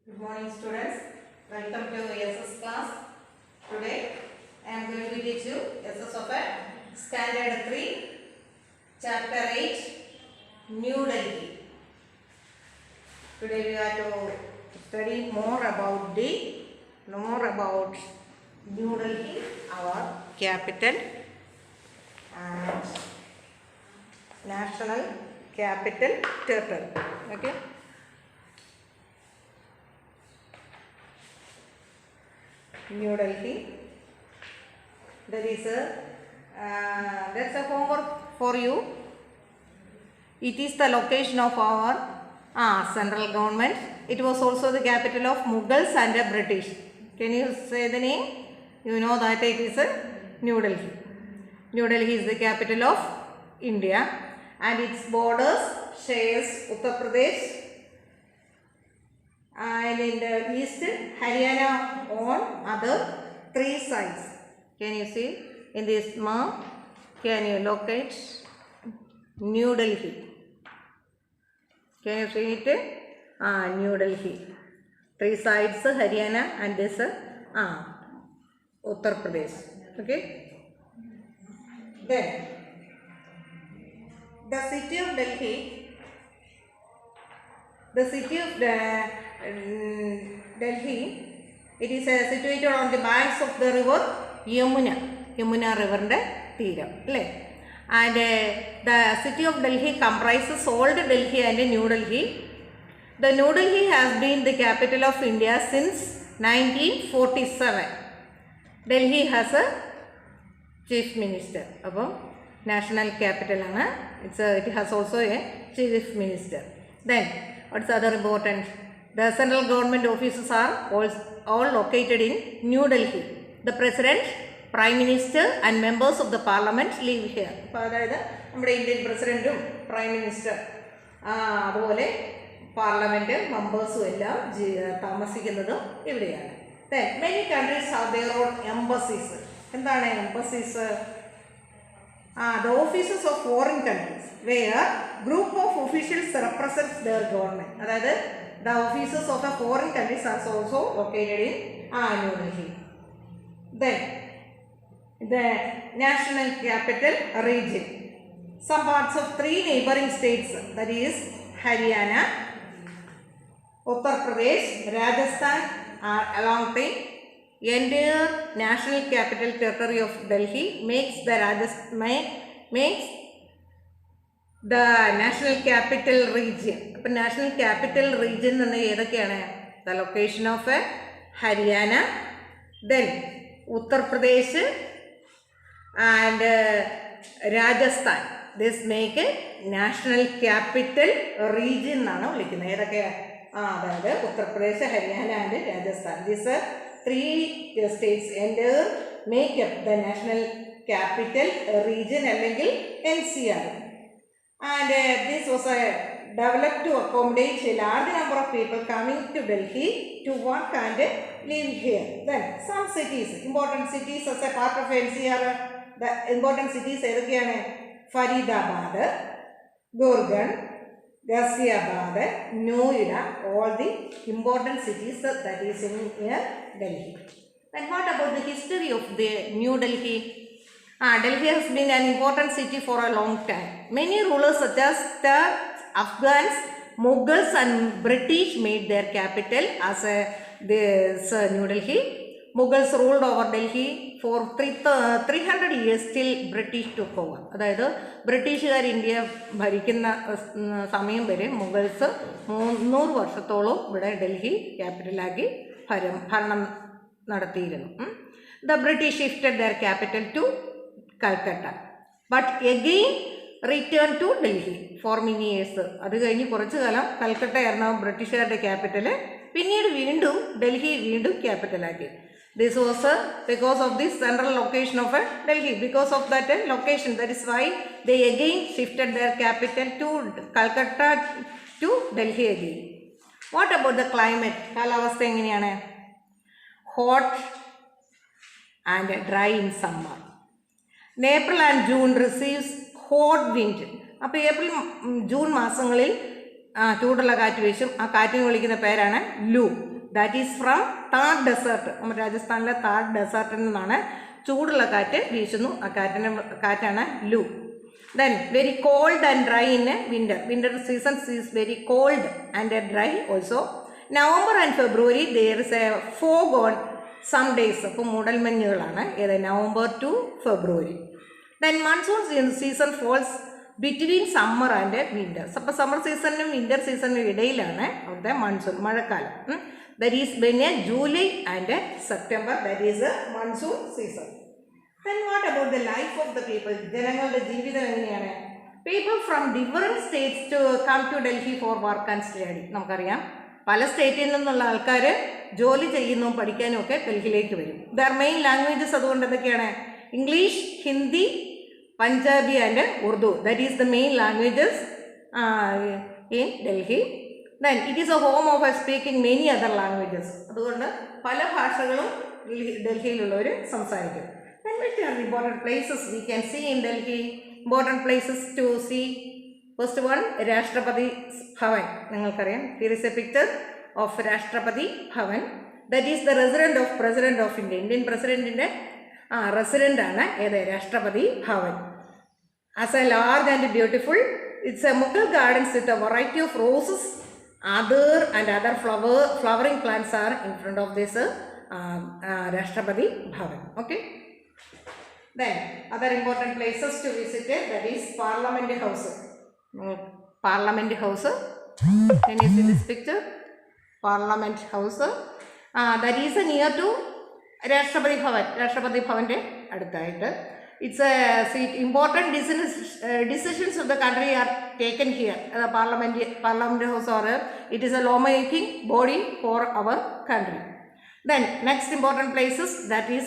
Good morning, students. Welcome to SS class. Today I am going to teach you SS of a Standard 3, Chapter 8, New Delhi. Today we are to study more about New Delhi, our capital and national capital territory. Okay. New Delhi. That's a homework for you. It is the location of our central government. It was also the capital of Mughals and the British. Can you say the name? You know that it is New Delhi. New Delhi is the capital of India and its borders shares Uttar Pradesh and in the east Haryana on other 3 sides. Can you see in this map? Can you locate New Delhi? Can you see it? New Delhi. 3 sides Haryana and this Uttar Pradesh. Okay. Then the city of Delhi. The city of Delhi, it is situated on the banks of the river Yamuna river Teeram. And the city of Delhi comprises Old Delhi and New Delhi. The New Delhi has been the capital of India since 1947. Delhi has a chief minister. National capital, it has also a chief minister. Then what's other important? The central government offices are all located in New Delhi. The president, prime minister and members of the parliament live here. അതായത് നമ്മുടെ Indian പ്രസിഡന്റും prime minister അതുപോലെ parliament മെമ്പേഴ്സും എല്ലാം താമസിക്കുന്നതും ഇവിടെയാണ്. Then many countries have their own embassies. എന്താണ് embassies? The offices of foreign countries where group of officials represents their government. അതായത് the offices of the foreign countries are also located in New Delhi. Then the national capital region. Some parts of 3 neighboring states, that is Haryana, Uttar Pradesh, Rajasthan are along the entire national capital territory of Delhi makes the national capital region. National capital region is the location of Haryana, then Uttar Pradesh and Rajasthan. This make a national capital region. Uttar Pradesh, Haryana and Rajasthan. These 3 states make up the national capital region അല്ലെങ്കിൽ NCR. And this was developed to accommodate a large number of people coming to Delhi to work and live here. Then some cities, important cities as a part of NCR, the important cities are Faridabad, Gurgaon, Ghaziabad, Noida, all the important cities that is in Delhi. And what about the history of the New Delhi? Delhi has been an important city for a long time. Many rulers such as the Afghans, Mughals and British made their capital as this New Delhi. Mughals ruled over Delhi for 300 years till British took over. അതായത് ബ്രിട്ടീഷുകാർ India ഭരിക്കുന്ന സമയം വരെ Mughals 300 വർഷത്തോളം ഇവിടെ ഡൽഹി ക്യാപിറ്റലാക്കി ഭരണം നടത്തിയിരുന്നു. The British shifted their capital to Calcutta, but again returned to Delhi for many years. അത് കഴിഞ്ഞ് കുറച്ചു കാലം കൽക്കട്ട ആയിരുന്നു ബ്രിട്ടീഷുകാരുടെ ക്യാപിറ്റൽ. പിന്നീട് വീണ്ടും ഡൽഹി വീണ്ടും ക്യാപിറ്റലാക്കി. This was because of this central location of Delhi. Because of that location, that is why they again shifted their capital to Calcutta to Delhi again. What about the climate? കാലാവസ്ഥ എങ്ങനെയാണ്? Hot and dry in summer. In April and June receives hot wind. അപ്പോൾ April June മാസങ്ങളിൽ ചൂടുള്ള കാറ്റ് വീശും. ആ കാറ്റിന് വിളിക്കുന്ന പേരാണ് Loo. That is from Thar desert. നമ്മുടെ രാജസ്ഥാനിലെ താർ ഡെസേർട്ടിൽ നിന്നാണ് ചൂടുള്ള കാറ്റ് വീശുന്നു. ആ കാറ്റാണ് ലൂ. Then very cold and dry in winter. Winter season is very cold and dry also. November and February there is a fog on some days. അപ്പോൾ മൂടൽമഞ്ഞുകളാണ് ഏത് November to February. Then monsoon season falls between summer and winter. അപ്പോൾ summer സീസണിനും winter സീസണിനും ഇടയിലാണ് അവിടുത്തെ monsoon മഴക്കാലം. That is when July and September, that is monsoon season. Then what about the life of the people? ജനങ്ങളുടെ ജീവിതം എങ്ങനെയാണ്? People from different states to come to Delhi for work and study. നമുക്കറിയാം പല സ്റ്റേറ്റിൽ നിന്നുള്ള ആൾക്കാർ ജോലി ചെയ്യുന്നതും പഠിക്കാനും ഒക്കെ ഡൽഹിയിലേക്ക് വരും. ദർ മെയിൻ ലാംഗ്വേജസ് അതുകൊണ്ട് എന്തൊക്കെയാണ്? English, Hindi, Punjabi and Urdu. That is the main languages in Delhi. Then it is A home of speaking many other languages. അതുകൊണ്ട് പല ഭാഷകളും ഡൽഹിയിലുള്ളവർ സംസാരിക്കും. Then which are the important places we can see in Delhi? Important places to see. First one, Rashtrapati Bhavan. നിങ്ങൾക്കറിയാം, here is a picture of Rashtrapati Bhavan. That is the resident of President of India. Indian Presidentന്റെ resident ആണ് ഏത് രാഷ്ട്രപതി Bhavan. As a large and beautiful, it's a Mughal gardens with a variety of roses, other flowering plants are in front of this Rashtrapati Bhavan. Okay. Then other important places to visit, that is Parliament House. Parliament House. Can you see this picture? Parliament House. That is near to Rashtrapati Bhavan. Rashtrapati Bhavante അടുത്തായിട്ട്. It's a important decisions of the country are taken here. Parliament House or it is a lawmaking body for our country. Then next important places, that is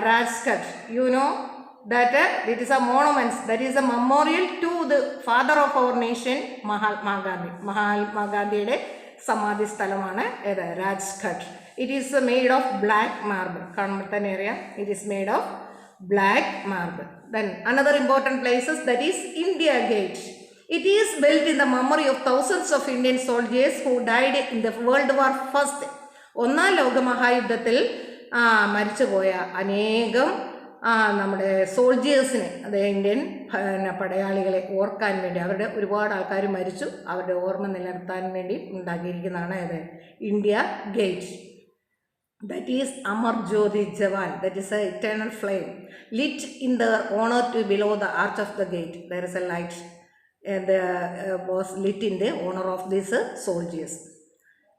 Rajghat. You know that it is a monument, that is a memorial to the father of our nation, Mahatma Gandhi. Mahatma Gandhiയുടെ സമാധി സ്ഥലമാണ് ഏത് Rajghat. It is made of black marble. കാണുമ്പോൾ തന്നെ അറിയാം, it is made of black marble. Then another important places, that is India Gate. It is built in the memory of thousands of Indian soldiers who died in the World War I. ഒന്നാം ലോകമഹായുദ്ധത്തിൽ മരിച്ചുപോയ അനേകം നമ്മുടെ സോൾജിയേഴ്സിനെ, അത് Indian പടയാളികളെ ഓർക്കാൻ വേണ്ടി, അവരുടെ ഒരുപാട് ആൾക്കാർ മരിച്ചു, അവരുടെ ഓർമ്മ നിലനിർത്താൻ വേണ്ടി ഉണ്ടാക്കിയിരിക്കുന്നതാണ് ഇത് India gate. That is Amar Jyoti Jawan, that is an eternal flame lit in the honor to below the arch of the gate. There is a light and was lit in the honor of these soldiers.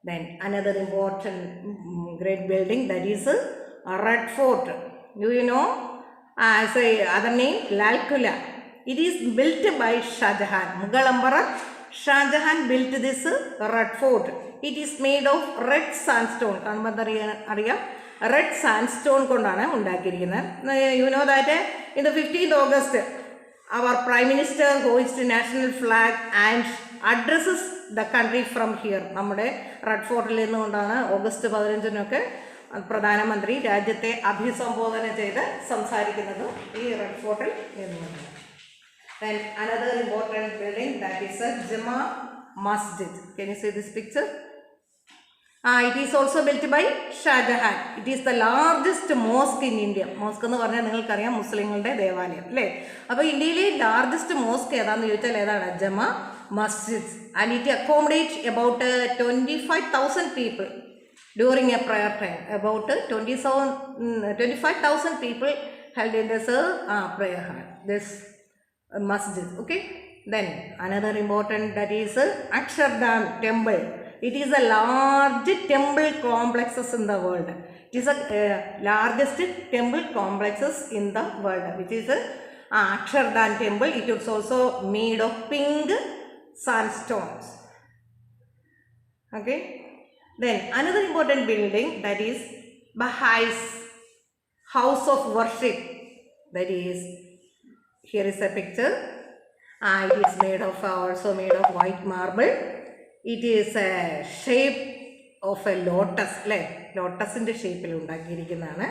Then another important great building, that is Red Fort. Do you know? Say other name, Lal Quilla. It is built by Shah Jahan. Mughal Emperor Shah Jahan built this Red Fort. It is made of red sandstone. അറിയാം, red sandstone കൊണ്ടാണ് ഉണ്ടാക്കിയിരിക്കുന്നത്. You know that in the 15th August, our Prime Minister hoists the national flag and addresses the country from here. നമ്മുടെ red ഫോർട്ടിൽ നിന്നുകൊണ്ടാണ് August 15-നൊക്കെ പ്രധാനമന്ത്രി രാജ്യത്തെ അഭിസംബോധന ചെയ്ത് സംസാരിക്കുന്നത് ഈ റെഡ് ഫോർട്ടിൽ നിന്നുകൊണ്ട്. Then another important building, that is a Jama Masjid. Can you see this picture? It is also built by Shah Jahan. It is the largest mosque in India. Mosque എന്ന് പറഞ്ഞാൽ നിങ്ങൾക്കറിയാം മുസ്ലിങ്ങളുടെ ദേവാലയം അല്ലേ. അപ്പോൾ ഇന്ത്യയിലെ ലാർജസ്റ്റ് മോസ്ക് ഏതാണെന്ന് ചോദിച്ചാൽ ഏതാണ്? Jama Masjid. And it accommodate about 25,000 people during a prayer time. About 25,000 people held in this prayer hall, this masjid. Okay. Then another important, that is Akshardham temple. It is the largest temple complexes in the world. It is the largest temple complexes in the world, which is Akshardham temple. It is also made of pink sandstones. Okay. Then another important building, that is Baha'is house of worship. That is, here is a picture. It is made of also made of white marble. It is a shape of a lotus, like ലോട്ടസിൻ്റെ ഷേപ്പിൽ ഉണ്ടാക്കിയിരിക്കുന്നതാണ്.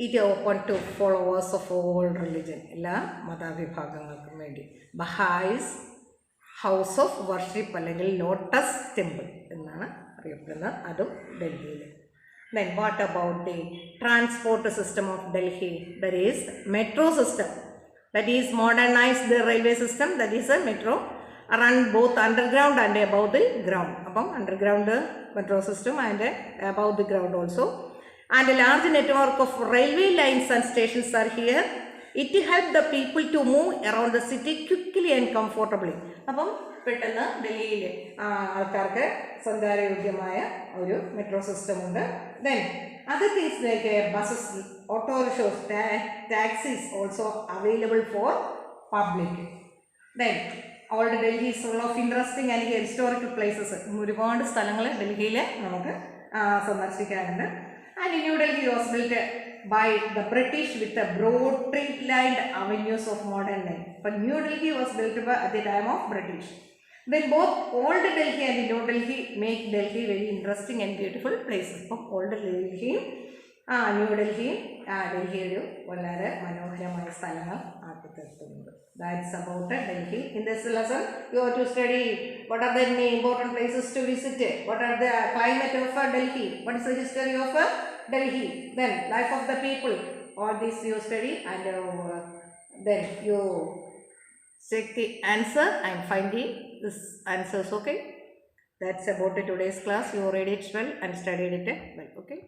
It open to followers of all religion, എല്ലാ മതവിഭാഗങ്ങൾക്കും വേണ്ടി. Baha'is house of worship അല്ലെങ്കിൽ lotus temple എന്നാണ് അറിയപ്പെടുന്നത്. അതും ഡൽഹിയിൽ. Then what about the transport system of Delhi? There is metro system. That is modernized the railway system. That is a metro run both underground and above the ground. Above underground metro system and above the ground also. And a large network of railway lines and stations are here. It helps the people to move around the city quickly and comfortably. അപ്പം പെട്ടെന്ന് ഡൽഹിയിൽ ആൾക്കാർക്ക് സഞ്ചാരയോഗ്യമായ ഒരു metro system ഉണ്ട്. Then other things like buses, autorickshaws, taxis also available for public. Then old Delhi is full of interesting and historical places. ഒരുപാട് സ്ഥലങ്ങൾ ഡൽഹിയിൽ നമുക്ക് സന്ദർശിക്കാറുണ്ട്. And New Delhi was built by the British with a broad tree-lined avenues of modern life. But New Delhi was built at the time of British. Then both Old Delhi and New Delhi make Delhi very interesting and beautiful places. From Old Delhi, New Delhi, Delhi ഒരു വളരെ മനോഹരമായ സ്ഥലങ്ങൾ ആക്കി തീർത്തുണ്ട്. That's about Delhi. In this lesson, you have to study what are the important places to visit, what are the climate of Delhi, what is the history of Delhi, then life of the people. All this you study and then you check the answer and finding this answers. Okay, that's about today's class. You read it well and studied it well. Okay.